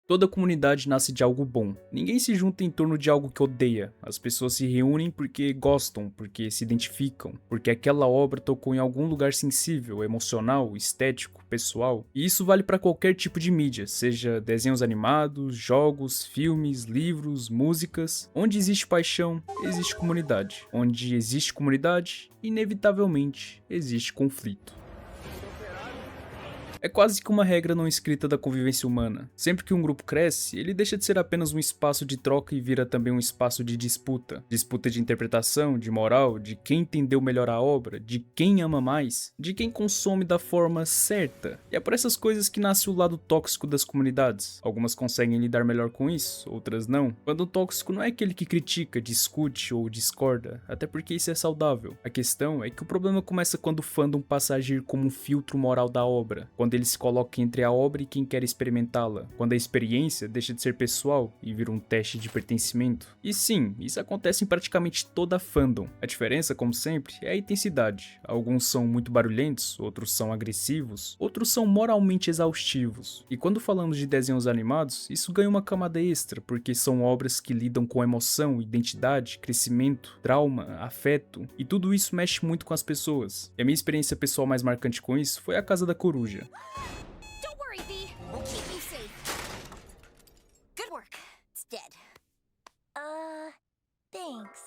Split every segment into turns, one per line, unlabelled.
Toda comunidade nasce de algo bom. Ninguém se junta em torno de algo que odeia. As pessoas se reúnem porque gostam, porque se identificam, porque aquela obra tocou em algum lugar sensível, emocional, estético, pessoal. E isso vale para qualquer tipo de mídia, seja desenhos animados, jogos, filmes, livros, músicas. Onde existe paixão, existe comunidade. Onde existe comunidade, inevitavelmente existe conflito. É quase que uma regra não escrita da convivência humana. Sempre que um grupo cresce, ele deixa de ser apenas um espaço de troca e vira também um espaço de disputa. Disputa de interpretação, de moral, de quem entendeu melhor a obra, de quem ama mais, de quem consome da forma certa. E é por essas coisas que nasce o lado tóxico das comunidades. Algumas conseguem lidar melhor com isso, outras não. Quando o tóxico não é aquele que critica, discute ou discorda, até porque isso é saudável. A questão é que o problema começa quando o fandom passa a agir como um filtro moral da obra. Quando ele se coloca entre a obra e quem quer experimentá-la, quando a experiência deixa de ser pessoal e vira um teste de pertencimento. E sim, isso acontece em praticamente toda a fandom. A diferença, como sempre, é a intensidade. Alguns são muito barulhentos, outros são agressivos, outros são moralmente exaustivos. E quando falamos de desenhos animados, isso ganha uma camada extra, porque são obras que lidam com emoção, identidade, crescimento, trauma, afeto, e tudo isso mexe muito com as pessoas. E a minha experiência pessoal mais marcante com isso foi A Casa da Coruja.
Don't worry, V. We'll keep you safe. Good work. It's dead. Thanks.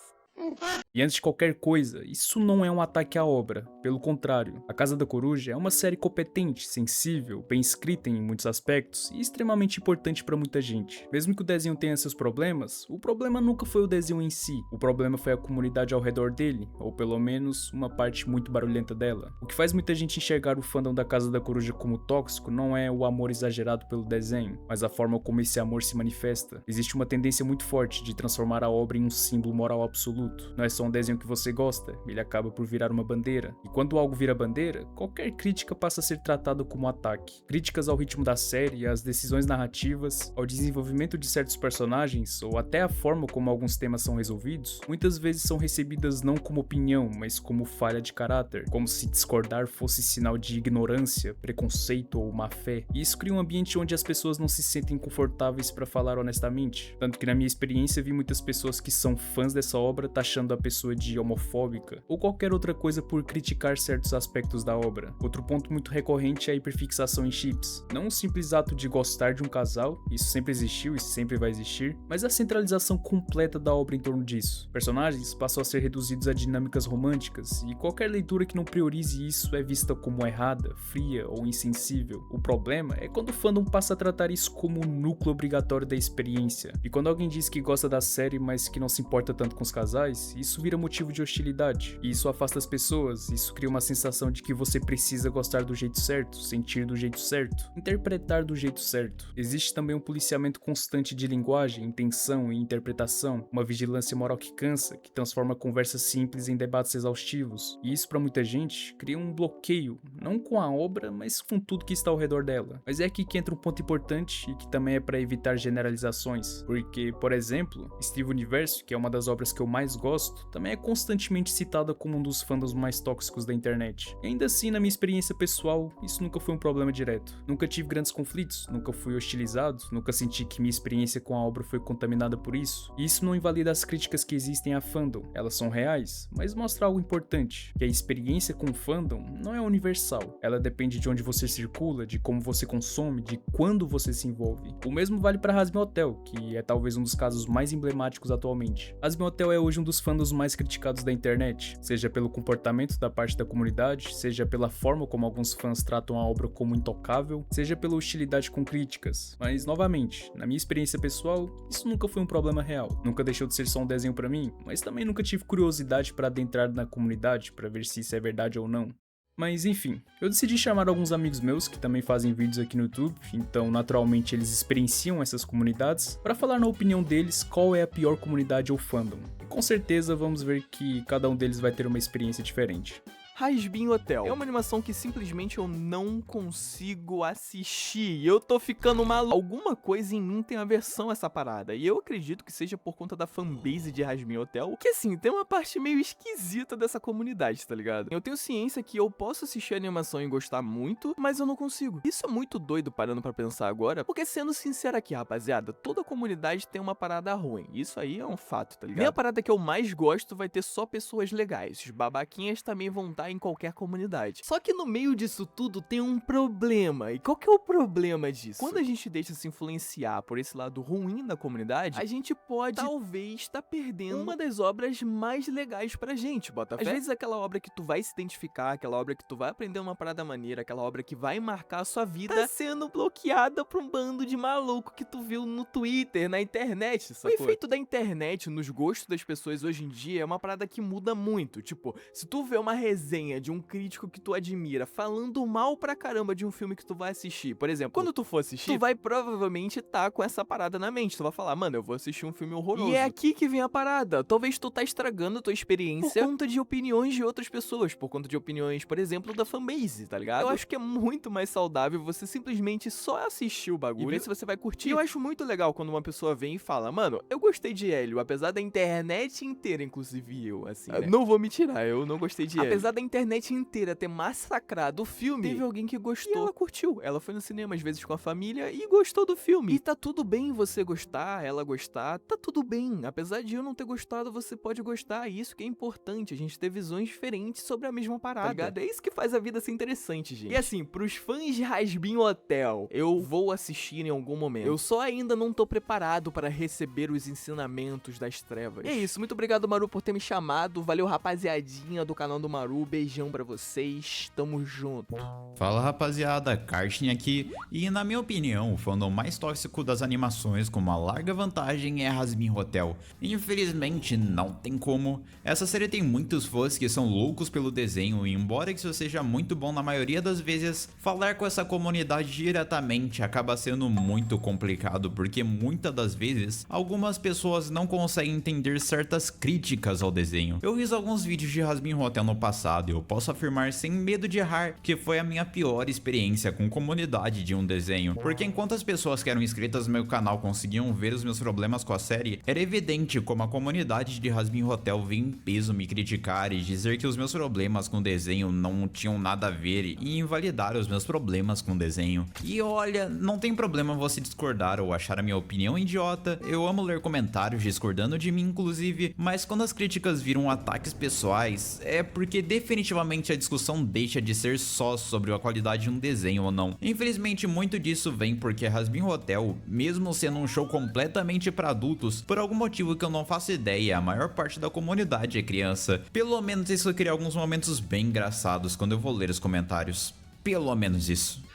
E antes de qualquer coisa, isso não é um ataque à obra, pelo contrário. A Casa da Coruja é uma série competente, sensível, bem escrita em muitos aspectos e extremamente importante para muita gente. Mesmo que o desenho tenha seus problemas, o problema nunca foi o desenho em si, o problema foi a comunidade ao redor dele, ou pelo menos uma parte muito barulhenta dela. O que faz muita gente enxergar o fandom da Casa da Coruja como tóxico não é o amor exagerado pelo desenho, mas a forma como esse amor se manifesta. Existe uma tendência muito forte de transformar a obra em um símbolo moral absoluto. Não é só um desenho que você gosta, ele acaba por virar uma bandeira. E quando algo vira bandeira, qualquer crítica passa a ser tratada como ataque. Críticas ao ritmo da série, às decisões narrativas, ao desenvolvimento de certos personagens, ou até a forma como alguns temas são resolvidos, muitas vezes são recebidas não como opinião, mas como falha de caráter, como se discordar fosse sinal de ignorância, preconceito ou má fé. E isso cria um ambiente onde as pessoas não se sentem confortáveis para falar honestamente. Tanto que na minha experiência vi muitas pessoas que são fãs dessa obra taxando a pessoa de homofóbica ou qualquer outra coisa por criticar certos aspectos da obra. Outro ponto muito recorrente é a hiperfixação em chips. Não o simples ato de gostar de um casal, isso sempre existiu e sempre vai existir, mas a centralização completa da obra em torno disso. Personagens passam a ser reduzidos a dinâmicas românticas e qualquer leitura que não priorize isso é vista como errada, fria ou insensível. O problema é quando o fandom passa a tratar isso como o núcleo obrigatório da experiência. E quando alguém diz que gosta da série, mas que não se importa tanto com os casais, isso vira motivo de hostilidade, e isso afasta as pessoas, isso cria uma sensação de que você precisa gostar do jeito certo, sentir do jeito certo, interpretar do jeito certo. Existe também um policiamento constante de linguagem, intenção e interpretação, uma vigilância moral que cansa, que transforma conversas simples em debates exaustivos, e isso para muita gente cria um bloqueio, não com a obra, mas com tudo que está ao redor dela. Mas é aqui que entra um ponto importante e que também é para evitar generalizações, porque, por exemplo, Steve Universo, que é uma das obras que eu mais gosto, também é constantemente citada como um dos fandoms mais tóxicos da internet. E ainda assim, na minha experiência pessoal, isso nunca foi um problema direto. Nunca tive grandes conflitos, nunca fui hostilizado, nunca senti que minha experiência com a obra foi contaminada por isso. E isso não invalida as críticas que existem à fandom, elas são reais, mas mostra algo importante, que a experiência com o fandom não é universal. Ela depende de onde você circula, de como você consome, de quando você se envolve. O mesmo vale para Hazbin Hotel, que é talvez um dos casos mais emblemáticos atualmente. Hazbin Hotel é hoje um dos fandoms mais criticados da internet, seja pelo comportamento da parte da comunidade, seja pela forma como alguns fãs tratam a obra como intocável, seja pela hostilidade com críticas. Mas, novamente, na minha experiência pessoal, isso nunca foi um problema real. Nunca deixou de ser só um desenho pra mim, mas também nunca tive curiosidade para adentrar na comunidade para ver se isso é verdade ou não. Mas enfim, eu decidi chamar alguns amigos meus que também fazem vídeos aqui no YouTube, então naturalmente eles experienciam essas comunidades, para falar na opinião deles qual é a pior comunidade ou fandom. E com certeza vamos ver que cada um deles vai ter uma experiência diferente.
Hazbin Hotel. É uma animação que simplesmente eu não consigo assistir. Eu tô ficando maluco. Alguma coisa em mim tem aversão a essa parada. E eu acredito que seja por conta da fanbase de Hazbin Hotel. Que assim, tem uma parte meio esquisita dessa comunidade, tá ligado? Eu tenho ciência que eu posso assistir a animação e gostar muito, mas eu não consigo. Isso é muito doido parando pra pensar agora. Porque sendo sincero aqui, rapaziada, toda comunidade tem uma parada ruim. Isso aí é um fato, tá ligado? Nem a parada que eu mais gosto vai ter só pessoas legais. Os babaquinhas também vão estar em qualquer comunidade. Só que no meio disso tudo tem um problema. E qual que é o problema disso? Quando a gente deixa se influenciar por esse lado ruim da comunidade, a gente pode, talvez, estar perdendo uma das obras mais legais pra gente, bota fé. Às vezes aquela obra que tu vai se identificar, aquela obra que tu vai aprender uma parada maneira, aquela obra que vai marcar a sua vida, tá sendo bloqueada por um bando de maluco que tu viu no Twitter, na internet, sacou? O efeito da internet nos gostos das pessoas hoje em dia é uma parada que muda muito. Tipo, se tu vê uma resenha de um crítico que tu admira falando mal pra caramba de um filme que tu vai assistir, por exemplo, quando tu for assistir, tu vai provavelmente tá com essa parada na mente. Tu vai falar, mano, eu vou assistir um filme horroroso. E é aqui que vem a parada. Talvez tu tá estragando a tua experiência por conta de opiniões de outras pessoas, por conta de opiniões, por exemplo, da fanbase, tá ligado? Eu acho que é muito mais saudável você simplesmente só assistir o bagulho e ver se você vai curtir. E eu acho muito legal quando uma pessoa vem e fala, mano, eu gostei de Hélio, apesar da internet inteira, inclusive eu, assim, né? Não vou me tirar, eu não gostei de Hélio. Apesar da internet inteira ter massacrado o filme, teve alguém que gostou e ela curtiu. Ela foi no cinema, às vezes com a família, e gostou do filme. E tá tudo bem você gostar, ela gostar, tá tudo bem. Apesar de eu não ter gostado, você pode gostar, e isso que é importante, a gente ter visões diferentes sobre a mesma parada, tá ligado? É isso que faz a vida ser interessante, gente. E assim, pros fãs de Hazbin Hotel, eu vou assistir em algum momento. Eu só ainda não tô preparado para receber os ensinamentos das trevas. E é isso, muito obrigado, Maru, por ter me chamado. Valeu, rapaziadinha do canal do Maru. Beijão pra vocês, tamo junto.
Fala, rapaziada, Kartin aqui, e na minha opinião, o fandom mais tóxico das animações com uma larga vantagem é Hazbin Hotel. Infelizmente, não tem como. Essa série tem muitos fãs que são loucos pelo desenho, e embora isso seja muito bom na maioria das vezes, falar com essa comunidade diretamente acaba sendo muito complicado, porque muitas das vezes, algumas pessoas não conseguem entender certas críticas ao desenho. Eu fiz alguns vídeos de Hazbin Hotel no passado e eu posso afirmar sem medo de errar que foi a minha pior experiência com comunidade de um desenho, porque enquanto as pessoas que eram inscritas no meu canal conseguiam ver os meus problemas com a série, era evidente como a comunidade de Hazbin Hotel veio em peso me criticar e dizer que os meus problemas com o desenho não tinham nada a ver e invalidar os meus problemas com o desenho. E olha, não tem problema você discordar ou achar a minha opinião idiota, eu amo ler comentários discordando de mim inclusive, mas quando as críticas viram ataques pessoais, é porque definitivamente a discussão deixa de ser só sobre a qualidade de um desenho ou não. Infelizmente muito disso vem porque Hazbin Hotel, mesmo sendo um show completamente para adultos, por algum motivo que eu não faço ideia, a maior parte da comunidade é criança. Pelo menos isso cria alguns momentos bem engraçados quando eu vou ler os comentários. Pelo menos isso.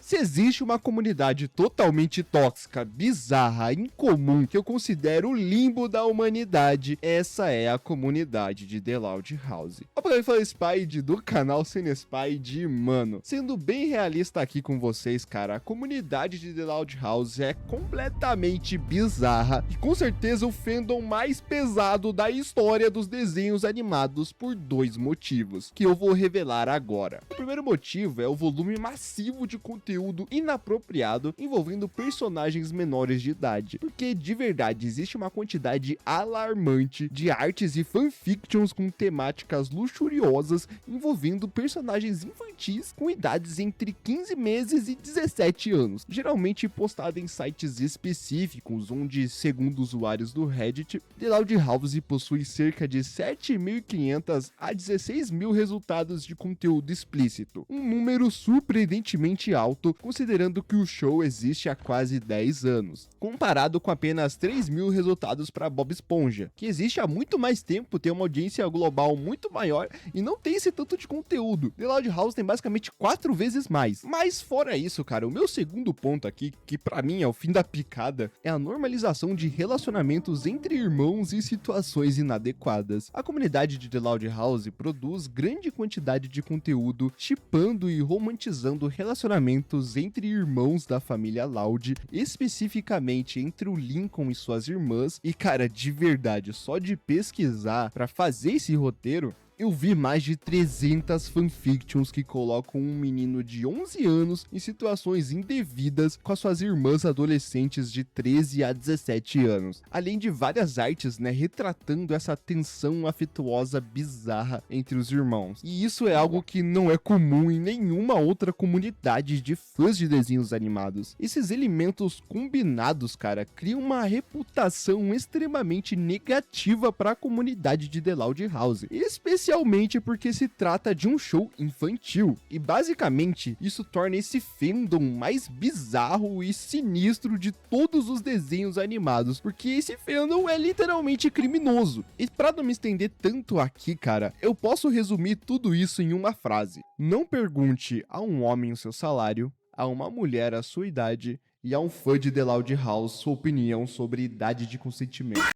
Se existe uma comunidade totalmente tóxica, bizarra, incomum, que eu considero o limbo da humanidade, essa é a comunidade de The Loud House. Eu falei Spide do canal Cinespide, mano. Sendo bem realista aqui com vocês, cara, a comunidade de The Loud House é completamente bizarra e com certeza o fandom mais pesado da história dos desenhos animados por dois motivos, que eu vou revelar agora. O primeiro motivo é o volume massivo de conteúdo inapropriado envolvendo personagens menores de idade, porque de verdade existe uma quantidade alarmante de artes e fanfictions com temáticas luxuriosas envolvendo personagens infantis com idades entre 15 meses e 17 anos, geralmente postada em sites específicos, onde, segundo usuários do Reddit, The Loud House possui cerca de 7.500 a 16.000 resultados de conteúdo explícito, um número surpreendentemente alto considerando que o show existe há quase 10 anos, comparado com apenas 3.000 resultados para Bob Esponja, que existe há muito mais tempo, tem uma audiência global muito maior e não tem esse tanto de conteúdo. The Loud House tem basicamente 4 vezes mais. Mas fora isso, cara, o meu segundo ponto aqui, que pra mim é o fim da picada, é a normalização de relacionamentos entre irmãos em situações inadequadas. A comunidade de The Loud House produz grande quantidade de conteúdo shippando e romantizando relacionamentos entre irmãos da família Loud, especificamente entre o Lincoln e suas irmãs, e cara, de verdade, só de pesquisar pra fazer esse roteiro, eu vi mais de 300 fanfictions que colocam um menino de 11 anos em situações indevidas com as suas irmãs adolescentes de 13 a 17 anos, além de várias artes, né, retratando essa tensão afetuosa bizarra entre os irmãos. E isso é algo que não é comum em nenhuma outra comunidade de fãs de desenhos animados. Esses elementos combinados, cara, criam uma reputação extremamente negativa para a comunidade de The Loud House, especialmente porque se trata de um show infantil. E basicamente, isso torna esse fandom mais bizarro e sinistro de todos os desenhos animados, porque esse fandom é literalmente criminoso. E pra não me estender tanto aqui, cara, eu posso resumir tudo isso em uma frase: não pergunte a um homem o seu salário, a uma mulher a sua idade e a um fã de The Loud House sua opinião sobre idade de consentimento.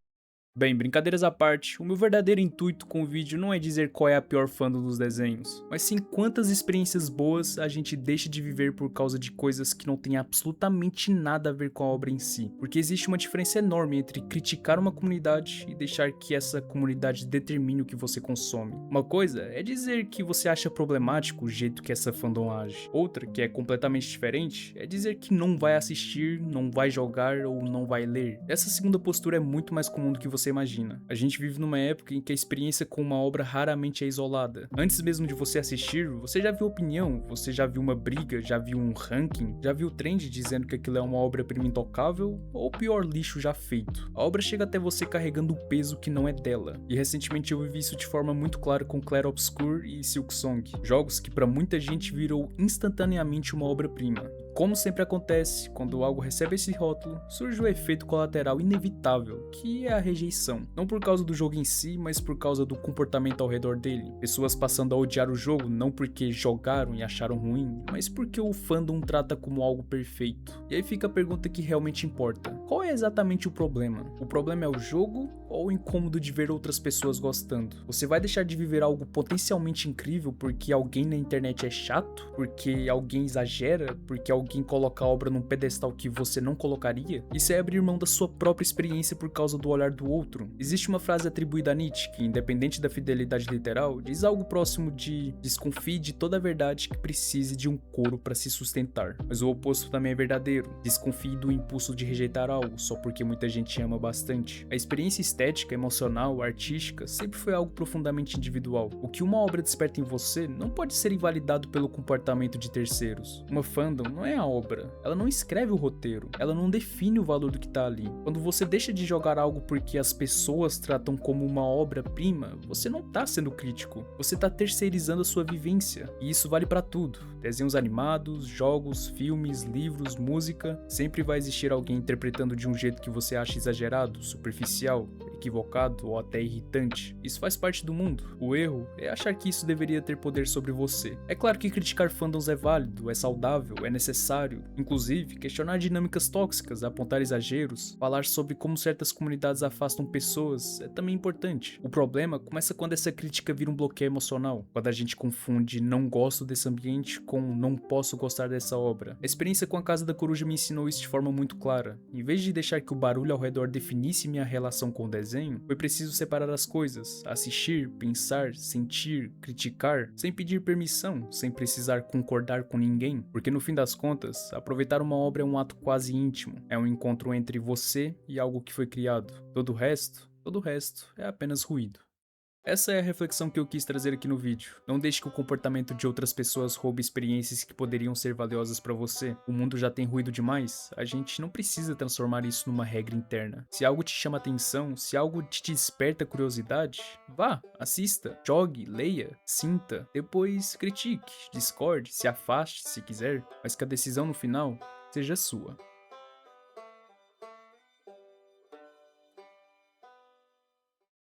Bem, brincadeiras à parte, o meu verdadeiro intuito com o vídeo não é dizer qual é a pior fandom dos desenhos, mas sim quantas experiências boas a gente deixa de viver por causa de coisas que não têm absolutamente nada a ver com a obra em si. Porque existe uma diferença enorme entre criticar uma comunidade e deixar que essa comunidade determine o que você consome. Uma coisa é dizer que você acha problemático o jeito que essa fandom age. Outra, que é completamente diferente, é dizer que não vai assistir, não vai jogar ou não vai ler. Essa segunda postura é muito mais comum do que você imagina. A gente vive numa época em que a experiência com uma obra raramente é isolada. Antes mesmo de você assistir, você já viu opinião, você já viu uma briga, já viu um ranking, já viu trend dizendo que aquilo é uma obra-prima intocável, ou pior, lixo já feito. A obra chega até você carregando o peso que não é dela. E recentemente eu vivi isso de forma muito clara com Clair Obscur e Silksong, jogos que para muita gente virou instantaneamente uma obra-prima. Como sempre acontece, quando algo recebe esse rótulo, surge o efeito colateral inevitável, que é a rejeição. Não por causa do jogo em si, mas por causa do comportamento ao redor dele. Pessoas passando a odiar o jogo não porque jogaram e acharam ruim, mas porque o fandom trata como algo perfeito. E aí fica a pergunta que realmente importa: qual é exatamente o problema? O problema é o jogo ou o incômodo de ver outras pessoas gostando? Você vai deixar de viver algo potencialmente incrível porque alguém na internet é chato? Porque alguém exagera? Porque alguém coloca a obra num pedestal que você não colocaria? Isso é abrir mão da sua própria experiência por causa do olhar do outro. Existe uma frase atribuída a Nietzsche que, independente da fidelidade literal, diz algo próximo de: desconfie de toda a verdade que precise de um couro para se sustentar. Mas o oposto também é verdadeiro: desconfie do impulso de rejeitar algo só porque muita gente ama bastante. A experiência estética, emocional, artística sempre foi algo profundamente individual. O que uma obra desperta em você não pode ser invalidado pelo comportamento de terceiros. Uma fandom não é a obra, ela não escreve o roteiro, ela não define o valor do que tá ali. Quando você deixa de jogar algo porque as pessoas tratam como uma obra-prima, você não tá sendo crítico, você tá terceirizando a sua vivência. E isso vale pra tudo: desenhos animados, jogos, filmes, livros, música. Sempre vai existir alguém interpretando de um jeito que você acha exagerado, superficial, equivocado ou até irritante. Isso faz parte do mundo. O erro é achar que isso deveria ter poder sobre você. É claro que criticar fandoms é válido, é saudável, é necessário. Inclusive, questionar dinâmicas tóxicas, apontar exageros, falar sobre como certas comunidades afastam pessoas é também importante. O problema começa quando essa crítica vira um bloqueio emocional, quando a gente confunde não gosto desse ambiente com não posso gostar dessa obra. A experiência com a Casa da Coruja me ensinou isso de forma muito clara. Em vez de deixar que o barulho ao redor definisse minha relação com o desenho, foi preciso separar as coisas, assistir, pensar, sentir, criticar, sem pedir permissão, sem precisar concordar com ninguém, porque no fim das contas, aproveitar uma obra é um ato quase íntimo, é um encontro entre você e algo que foi criado. Todo o resto é apenas ruído. Essa é a reflexão que eu quis trazer aqui no vídeo. Não deixe que o comportamento de outras pessoas roube experiências que poderiam ser valiosas pra você. O mundo já tem ruído demais, a gente não precisa transformar isso numa regra interna. Se algo te chama atenção, se algo te desperta curiosidade, vá, assista, jogue, leia, sinta, depois critique, discorde, se afaste se quiser, mas que a decisão no final seja sua.